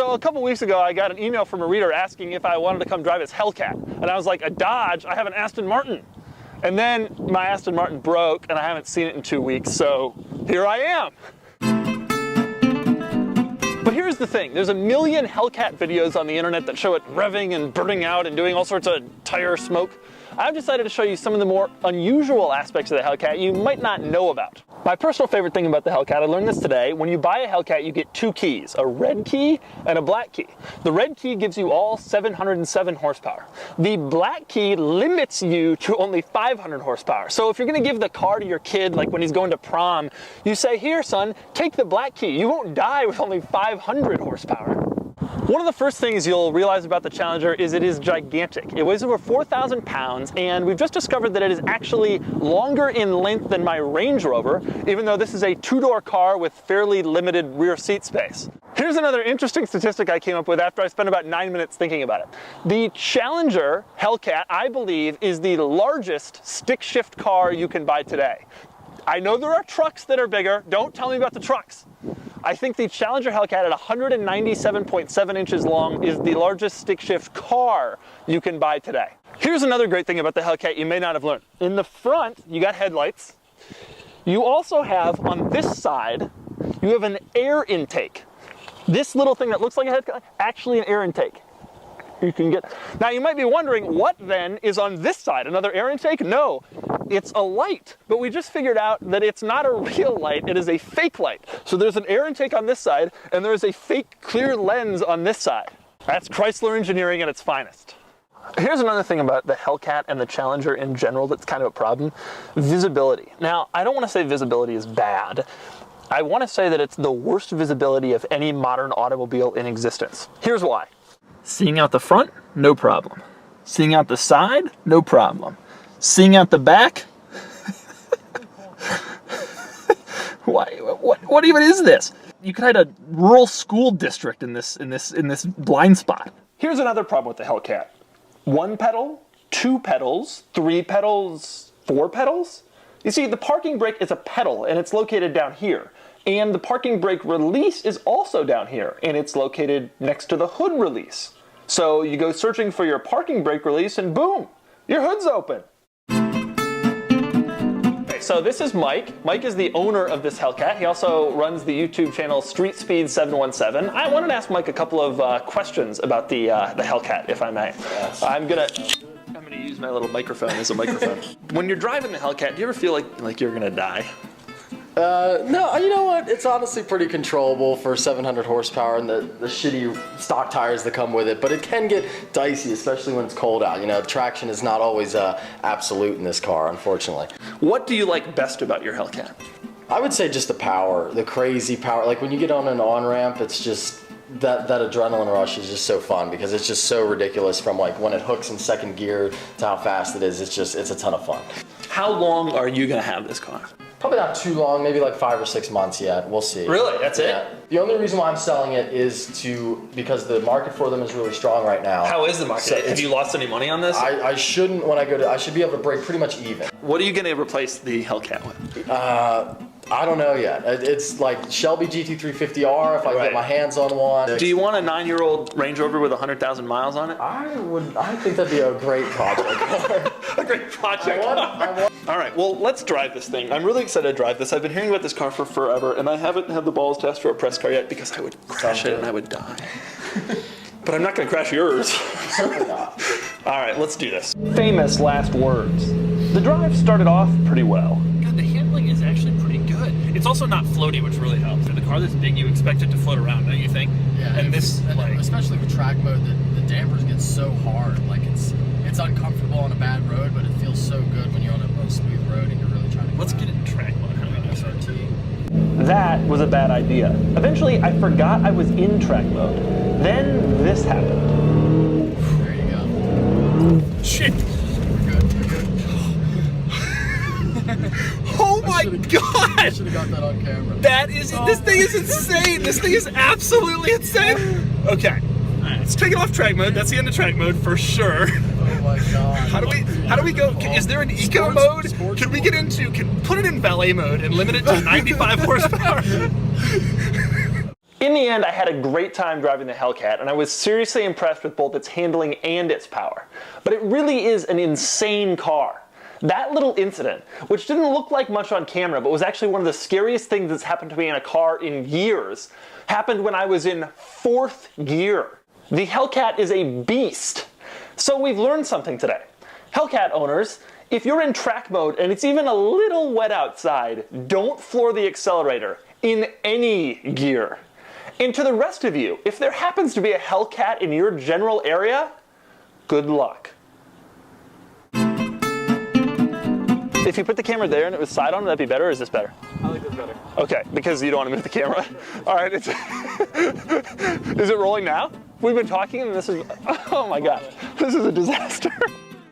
So a couple weeks ago, I got an email from a reader asking if I wanted to come drive his Hellcat. And I was like, a Dodge? I have an Aston Martin. And then my Aston Martin broke, and I haven't seen it in 2 weeks, so here I am. But here's the thing, there's a million Hellcat videos on the internet that show it revving and burning out and doing all sorts of tire smoke. I've decided to show you some of the more unusual aspects of the Hellcat you might not know about. My personal favorite thing about the Hellcat, I learned this today, when you buy a Hellcat you get two keys, a red key and a black key. The red key gives you all 707 horsepower. The black key limits you to only 500 horsepower. So if you're going to give the car to your kid, like when he's going to prom, you say, here son, take the black key. You won't die with only 500 horsepower. One of the first things you'll realize about the Challenger is it is gigantic. It weighs over 4,000 pounds, and we've just discovered that it is actually longer in length than my Range Rover, even though this is a two-door car with fairly limited rear seat space. Here's another interesting statistic I came up with after I spent about 9 minutes thinking about it. The Challenger Hellcat, I believe, is the largest stick-shift car you can buy today. I know there are trucks that are bigger. Don't tell me about the trucks. I think the Challenger Hellcat at 197.7 inches long is the largest stick-shift car you can buy today. Here's another great thing about the Hellcat you may not have learned. In the front, you got headlights. You also have, on this side, you have an air intake. This little thing that looks like a headlight, actually an air intake. You can get. Now you might be wondering, what then is on this side? Another air intake? No, it's a light. But we just figured out that it's not a real light, it is a fake light. So there's an air intake on this side, and there's a fake clear lens on this side. That's Chrysler engineering at its finest. Here's another thing about the Hellcat and the Challenger in general that's kind of a problem. Visibility. Now, I don't want to say visibility is bad. I want to say that it's the worst visibility of any modern automobile in existence. Here's why. Seeing out the front, no problem. Seeing out the side, no problem. Seeing out the back, why? What even is this? You could hide a rural school district in this blind spot. Here's another problem with the Hellcat: one pedal, two pedals, three pedals, four pedals. You see, the parking brake is a pedal, and it's located down here. And the parking brake release is also down here, and it's located next to the hood release. So you go searching for your parking brake release, and boom, your hood's open. Okay, so this is Mike. Mike is the owner of this Hellcat. He also runs the YouTube channel Street Speed 717. I wanted to ask Mike a couple of questions about the Hellcat, if I may. Yes. I'm gonna use my little microphone as a microphone. When you're driving the Hellcat, do you ever feel like you're gonna die? No, you know what? It's honestly pretty controllable for 700 horsepower and the shitty stock tires that come with it, but it can get dicey, especially when it's cold out. You know, traction is not always absolute in this car, unfortunately. What do you like best about your Hellcat? I would say just the power, the crazy power. Like when you get on an on-ramp, it's just that adrenaline rush is just so fun because it's just so ridiculous from like when it hooks in second gear to how fast it is. It's a ton of fun. How long are you gonna have this car? Probably not too long, maybe like 5 or 6 months yet. We'll see. Really? That's it? The only reason why I'm selling it is because the market for them is really strong right now. How is the market? So have you lost any money on this? I shouldn't I should be able to break pretty much even. What are you going to replace the Hellcat with? I don't know yet. It's like Shelby GT350R if I get my hands on one. Do you want a 9-year-old Range Rover with 100,000 miles on it? I think that'd be a great project. A great project. All right, well, let's drive this thing. I'm really excited to drive this. I've been hearing about this car for forever, and I haven't had the balls to ask for a press car yet because I would crash it and I would die. But I'm not going to crash yours. Certainly not. All right, let's do this. Famous last words. The drive started off pretty well. God, the handling is actually pretty good. It's also not floaty, which really helps. In a car this big, you expect it to float around, don't you think? Yeah, and especially with track mode, the dampers get so hard. Like it's uncomfortable on a bad road, but it feels so good when you're on a smooth road and you're really trying to. Let's get it in track mode. How do we do SRT? That was a bad idea. Eventually, I forgot I was in track mode. Then this happened. There you go. Shit. We're good. Oh my god! I should have got that on camera. This thing is insane! This thing is absolutely insane! Okay. Alright, let's take it off track mode. That's the end of track mode for sure. Oh my god. How do we go? Is there an eco mode? Can we get into, put it in valet mode and limit it to 95 horsepower? In the end, I had a great time driving the Hellcat, and I was seriously impressed with both its handling and its power. But it really is an insane car. That little incident, which didn't look like much on camera, but was actually one of the scariest things that's happened to me in a car in years, happened when I was in 4th gear. The Hellcat is a beast. So we've learned something today. Hellcat owners, if you're in track mode and it's even a little wet outside, don't floor the accelerator in any gear. And to the rest of you, if there happens to be a Hellcat in your general area, good luck. If you put the camera there and it was side on, would that be better or is this better? I like this better. Okay, because you don't want to move the camera. All right, is it rolling now? We've been talking and this is, oh my gosh, this is a disaster.